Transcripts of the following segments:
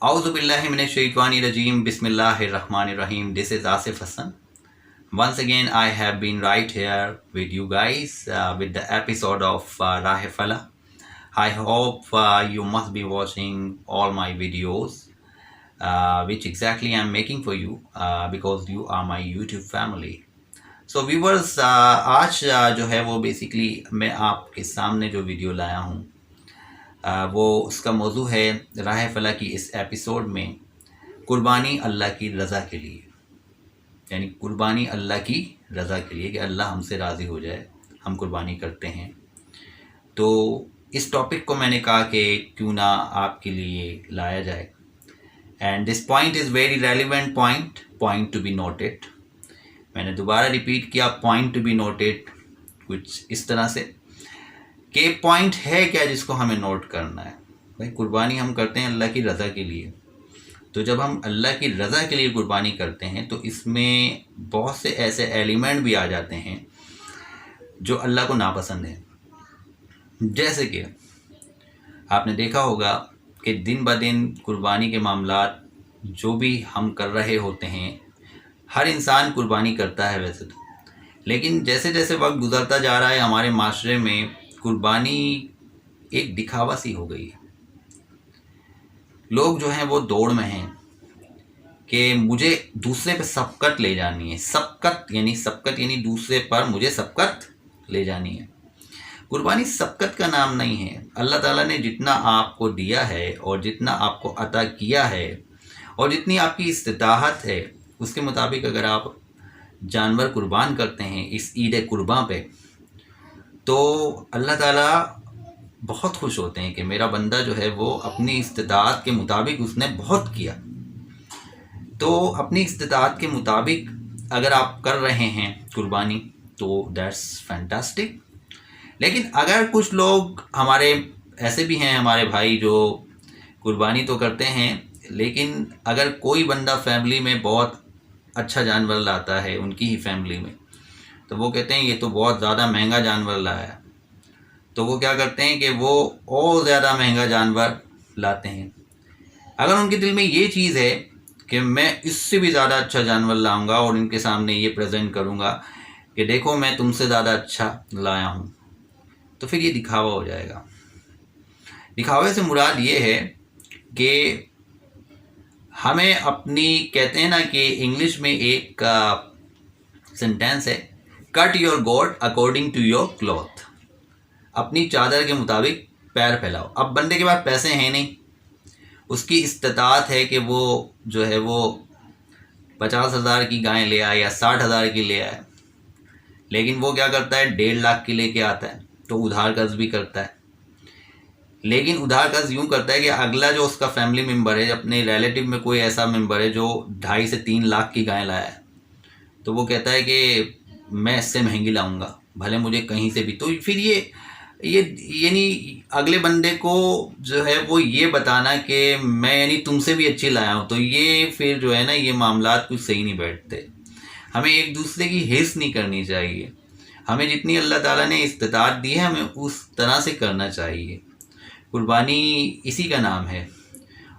A'udhu billahi minash shaitani rajim. Bismillahir Rahmanir Rahim. This is Asif Hassan. Once again, I have been right here with you guys with the episode of Rahe Fala. I hope you must be watching all my videos, which exactly I'm making for you because you are my YouTube family. So viewers, आज जो है वो basically मैं आपके सामने जो video लाया हूँ वो उसका मौजू है राह फला की इस एपिसोड में कुर्बानी अल्लाह की रज़ा के लिए, यानी कुर्बानी अल्लाह की रज़ा के लिए कि अल्लाह हमसे राज़ी हो जाए, हम कुर्बानी करते हैं। तो इस टॉपिक को मैंने कहा कि क्यों ना आपके लिए लाया जाए। And this point is very relevant point to be noted. मैंने दोबारा रिपीट किया, पॉइंट टू बी नोटेड, कुछ इस तरह से कि पॉइंट है क्या जिसको हमें नोट करना है। भाई कुर्बानी हम करते हैं अल्लाह की रज़ा के लिए, तो जब हम अल्लाह की रज़ा के लिए कुर्बानी करते हैं तो इसमें बहुत से ऐसे एलिमेंट भी आ जाते हैं जो अल्लाह को नापसंद है। जैसे कि आपने देखा होगा कि दिन ब दिन कुर्बानी के मामलात जो भी हम कर रहे होते हैं, हर इंसान कुर्बानी करता है वैसे तो, लेकिन जैसे जैसे वक्त गुजरता जा रहा है हमारे माशरे में कुर्बानी एक दिखावा सी हो गई है। लोग जो हैं वो दौड़ में हैं कि मुझे दूसरे पे सबकत ले जानी है। सबकत यानी दूसरे पर मुझे सबकत ले जानी है। कुर्बानी सबकत का नाम नहीं है। अल्लाह ताला ने जितना आपको दिया है और जितना आपको अता किया है और जितनी आपकी इस्तिताअत है उसके मुताबिक अगर आप जानवर कुर्बान करते हैं इस ईद कुर्बान पे, तो अल्लाह ताला बहुत खुश होते हैं कि मेरा बंदा जो है वो अपनी इस्तिताअत के मुताबिक उसने बहुत किया। तो अपनी इस्तिताअत के मुताबिक अगर आप कर रहे हैं कुर्बानी तो दैट्स फैंटास्टिक। लेकिन अगर कुछ लोग हमारे ऐसे भी हैं, हमारे भाई जो कुर्बानी तो करते हैं, लेकिन अगर कोई बंदा फैमिली में बहुत अच्छा जानवर लाता है उनकी ही फैमिली में, तो वो कहते हैं ये तो बहुत ज़्यादा महंगा जानवर लाया। तो वो क्या करते हैं कि वो और ज़्यादा महंगा जानवर लाते हैं। अगर उनके दिल में ये चीज़ है कि मैं इससे भी ज़्यादा अच्छा जानवर लाऊंगा और इनके सामने ये प्रेजेंट करूंगा कि देखो मैं तुमसे ज़्यादा अच्छा लाया हूँ, तो फिर ये दिखावा हो जाएगा। दिखावे से मुराद ये है कि हमें अपनी, कहते हैं ना कि इंग्लिश में एक सेंटेंस है, cut your goat according to your cloth. अपनी चादर के मुताबिक पैर फैलाओ। अब बंदे के पास पैसे हैं नहीं, उसकी इस्तिताअत है कि वो जो है वो 50,000 की गाय ले आए या 60,000 की ले आए, लेकिन वो क्या करता है 1.5 लाख की लेके आता है, तो उधार कर्ज भी करता है। लेकिन उधार कर्ज यूँ करता है कि अगला जो उसका फैमिली मेम्बर है, अपने रिलेटिव में कोई ऐसा मेम्बर है जो 2.5 से 3 लाख की गाय लाया है, तो वो कहता है कि मैं इससे महंगी लाऊंगा भले मुझे कहीं से भी। तो फिर ये यानी अगले बंदे को जो है वो ये बताना कि मैं यानी तुमसे भी अच्छी लाया हूँ, तो ये फिर जो है ना ये मामलात कुछ सही नहीं बैठते। हमें एक दूसरे की हिर्स नहीं करनी चाहिए। हमें जितनी अल्लाह ताला ने इस्तिताअत दी है हमें उस तरह से करना चाहिए। कुर्बानी इसी का नाम है।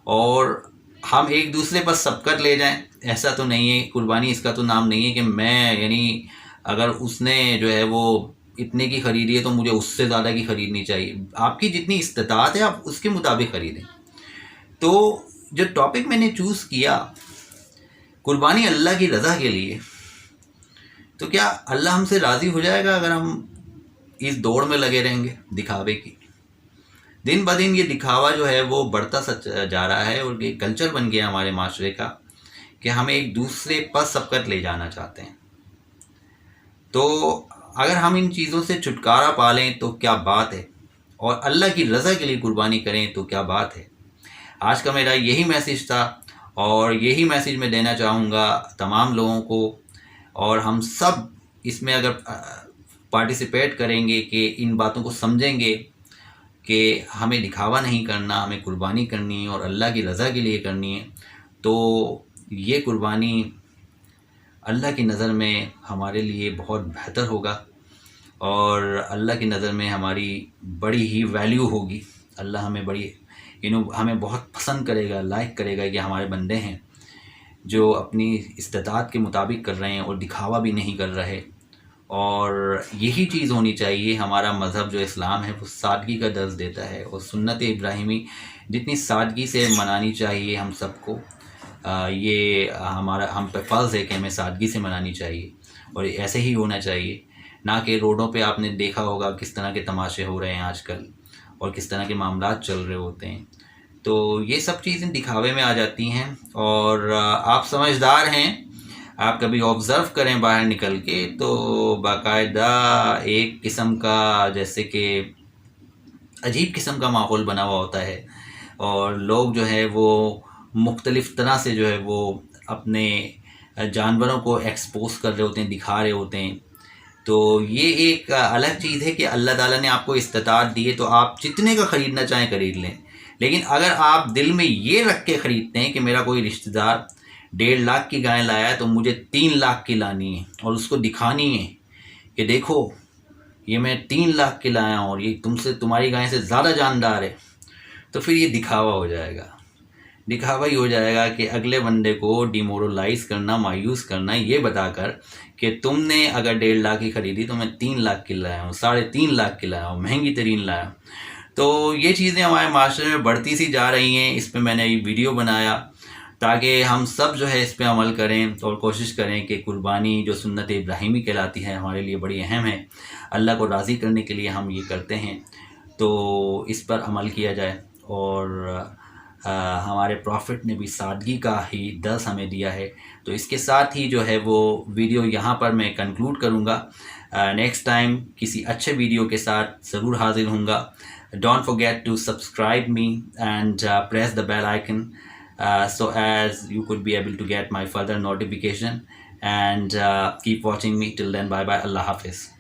और हम एक दूसरे पर सबकत ले जाएं ऐसा तो नहीं है। कुर्बानी इसका तो नाम नहीं है कि मैं यानी अगर उसने जो है वो इतने की ख़रीदी है तो मुझे उससे ज़्यादा की ख़रीदनी चाहिए। आपकी जितनी इस्तिताअत है आप उसके मुताबिक ख़रीदें। तो जो टॉपिक मैंने चूज़ किया कुर्बानी अल्लाह की रज़ा के लिए, तो क्या अल्लाह हमसे राज़ी हो जाएगा अगर हम इस दौड़ में लगे रहेंगे दिखावे की? दिन ब दिन ये दिखावा जो है वो बढ़ता जा रहा है और ये कल्चर बन गया हमारे माशरे का कि हम एक दूसरे पर सबकत ले जाना चाहते हैं। तो अगर हम इन चीज़ों से छुटकारा पा लें तो क्या बात है, और अल्लाह की रज़ा के लिए कुर्बानी करें तो क्या बात है। आज का मेरा यही मैसेज था और यही मैसेज मैं देना चाहूँगा तमाम लोगों को। और हम सब इसमें अगर पार्टिसिपेट करेंगे कि इन बातों को समझेंगे कि हमें दिखावा नहीं करना, हमें कुर्बानी करनी है और अल्लाह की रज़ा के लिए करनी है, तो ये कुर्बानी अल्लाह की नज़र में हमारे लिए बहुत बेहतर होगा और अल्लाह की नज़र में हमारी बड़ी ही वैल्यू होगी। अल्लाह हमें बड़ी ہمیں بہت پسند کرے گا، لائک کرے گا کہ ہمارے بندے ہیں جو اپنی استطاعت کے مطابق کر رہے ہیں اور دکھاوا بھی نہیں کر رہے. اور یہی چیز ہونی چاہیے. ہمارا مذہب جو اسلام ہے وہ سادگی کا درس دیتا ہے، اور سنت ابراہیمی جتنی سادگی سے منانی چاہیے ہم سب کو. یہ ہم پہ فرض ہے کہ ہمیں سادگی سے منانی چاہیے، اور ایسے ہی ہونا چاہیے. نہ کہ روڈوں پہ آپ نے دیکھا ہوگا کس طرح کے تماشے ہو رہے ہیں آج کل، اور کس طرح کے معاملات چل رہے ہوتے ہیں. تو یہ سب چیزیں دکھاوے میں آ جاتی ہیں. اور آپ سمجھدار ہیں، آپ کبھی آبزرو کریں باہر نکل کے تو باقاعدہ ایک قسم کا جیسے کہ عجیب قسم کا ماحول بنا ہوا ہوتا ہے، اور لوگ جو ہے وہ مختلف طرح سے جو ہے وہ اپنے جانوروں کو ایکسپوز کر رہے ہوتے ہیں، دکھا رہے ہوتے ہیں. تو یہ ایک الگ چیز ہے کہ اللہ تعالیٰ نے آپ کو استطاعت دی ہے تو آپ جتنے کا خریدنا چاہیں خرید لیں. لیکن اگر آپ دل میں یہ رکھ کے خریدتے ہیں کہ میرا کوئی رشتہ دار 1.5 لاکھ کی گائے لایا ہے تو مجھے 3 لاکھ کی لانی ہے، اور اس کو دکھانی ہے کہ دیکھو یہ میں 3 لاکھ کی لایا ہوں اور یہ تمہاری گائے سے زیادہ جاندار ہے، تو پھر یہ دکھاوا ہو جائے گا. دکھاوا ہی ہو جائے گا کہ اگلے بندے کو ڈیمورلائز کرنا، مایوس کرنا، یہ بتا کر کہ تم نے اگر 1.5 لاکھ کی خریدی تو میں 3 لاکھ کی لایا ہوں، 3.5 لاکھ کی لایا ہوں، مہنگی ترین لایا ہوں. تو یہ چیزیں ہمارے معاشرے میں بڑھتی سی جا رہی ہیں. اس پہ میں نے یہ ویڈیو بنایا تاکہ ہم سب جو ہے اس پہ عمل کریں اور کوشش کریں کہ قربانی جو سنت ابراہیمی کہلاتی ہے ہمارے لیے بڑی اہم ہے. اللہ کو راضی کرنے کے لیے ہم یہ کرتے ہیں، تو اس پر عمل کیا جائے. اور ہمارے پروفٹ نے بھی سادگی کا ہی درس ہمیں دیا ہے. تو اس کے ساتھ ہی جو ہے وہ ویڈیو یہاں پر میں کنکلوڈ کروں گا. نیکسٹ ٹائم کسی اچھے ویڈیو کے ساتھ ضرور حاضر ہوں گا. Don't forget to subscribe me and press the bell icon so as you could be able to get my further notification, and keep watching me till then. Bye bye. Allah Hafiz.